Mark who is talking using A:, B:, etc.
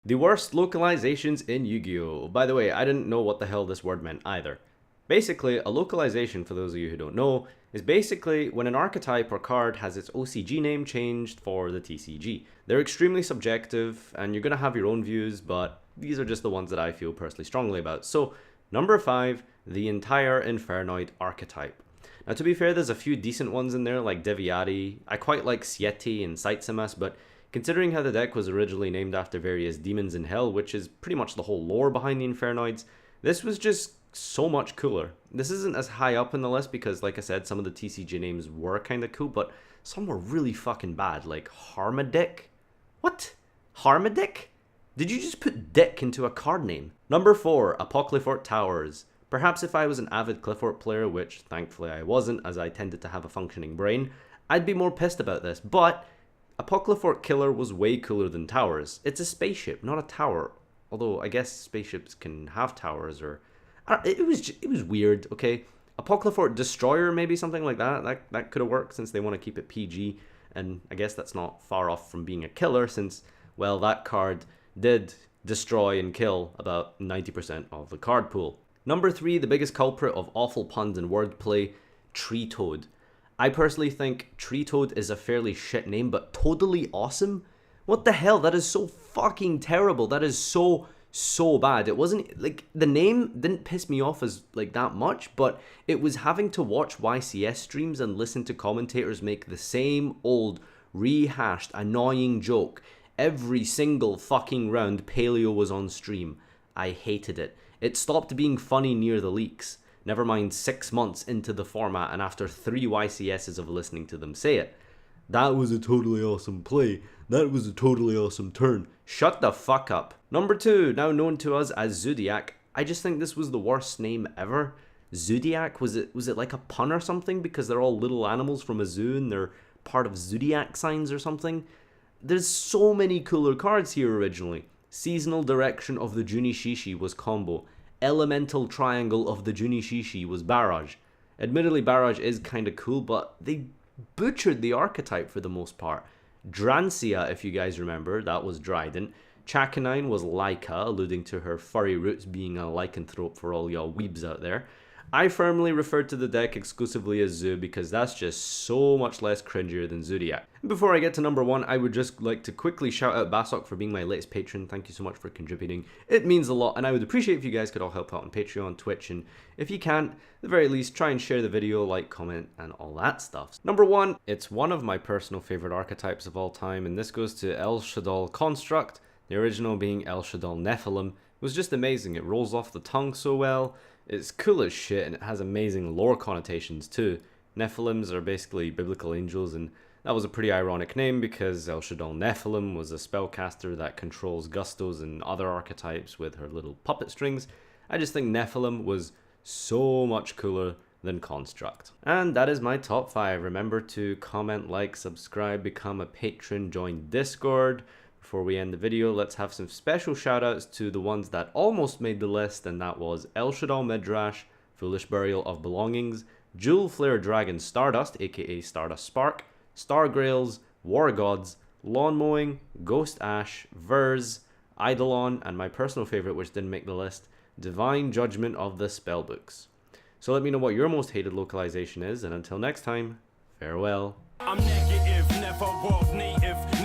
A: The worst localizations in Yu-Gi-Oh! By the way, I didn't know what the hell this word meant either. Basically, a localization, for those of you who don't know, is basically when an archetype or card has its OCG name changed for the TCG. They're extremely subjective, and you're going to have your own views, but these are just the ones that I feel personally strongly about. So, number 5, the entire Infernoid archetype. Now, to be fair, there's a few decent ones in there, like Deviati. I quite like Sieti and Saitsamas, but considering how the deck was originally named after various demons in hell, which is pretty much the whole lore behind the Infernoids, this was just so much cooler. This isn't as high up in the list because, like I said, some of the TCG names were kind of cool, but some were really fucking bad, like Harmadic. What? Harmadic? Did you just put dick into a card name? Number 4, Apocryphort Towers. Perhaps if I was an avid Cliffort player, which thankfully I wasn't as I tended to have a functioning brain, I'd be more pissed about this, but Apocryphort Killer was way cooler than Towers. It's a spaceship, not a tower. Although I guess spaceships can have towers, or it was weird. Okay, Apocryphort Destroyer, maybe something like that. That could have worked since they want to keep it PG, and I guess that's not far off from being a killer since, well, that card did destroy and kill about 90% of the card pool. Number 3, the biggest culprit of awful puns and wordplay, Tree Toad. I personally think Tree Toad is a fairly shit name, but totally awesome? What the hell? That is so fucking terrible. That is so bad. It wasn't, like, the name didn't piss me off as, like, that much, but it was having to watch YCS streams and listen to commentators make the same old, rehashed, annoying joke every single fucking round Paleo was on stream. I hated it. It stopped being funny near the leaks. Never mind 6 months into the format and after 3 YCSs of listening to them say it. That was a totally awesome play. That was a totally awesome turn. Shut the fuck up. Number 2, now known to us as Zodiac. I just think this was the worst name ever. Zodiac, was it like a pun or something? Because they're all little animals from a zoo and they're part of zodiac signs or something? There's so many cooler cards here originally. Seasonal Direction of the Junishishi was combo. Elemental Triangle of the Junishishi was Barrage. Admittedly, Barrage is kinda cool, but they butchered the archetype for the most part. Drancia, if you guys remember, that was Dryden. Chakanine was Laika, alluding to her furry roots being a lycanthrope for all y'all weebs out there. I firmly referred to the deck exclusively as Zoo because that's just so much less cringier than Zodiac. Before I get to number 1, I would just like to quickly shout out Basok for being my latest patron. Thank you so much for contributing. It means a lot, and I would appreciate if you guys could all help out on Patreon, Twitch, and if you can't, at the very least, try and share the video, like, comment, and all that stuff. Number 1, it's one of my personal favorite archetypes of all time, and this goes to El Shaddoll Construct, the original being El Shaddoll Nephilim. It was just amazing. It rolls off the tongue so well. It's cool as shit, and it has amazing lore connotations too. Nephilims are basically biblical angels, and that was a pretty ironic name because El Shaddoll Nephilim was a spellcaster that controls Gustos and other archetypes with her little puppet strings. I just think Nephilim was so much cooler than Construct. And that is my top 5. Remember to comment, like, subscribe, become a patron, join Discord. Before we end the video, let's have some special shoutouts to the ones that almost made the list, and that was El Shaddoll Midrash, Foolish Burial of Belongings, Jewel Flare Dragon Stardust, aka Stardust Spark, Star Grails, War Gods, Lawn Mowing, Ghost Ash, Verz, Eidolon, and my personal favorite, which didn't make the list, Divine Judgment of the Spellbooks. So let me know what your most hated localization is, and until next time, farewell.
B: I'm negative, never world native.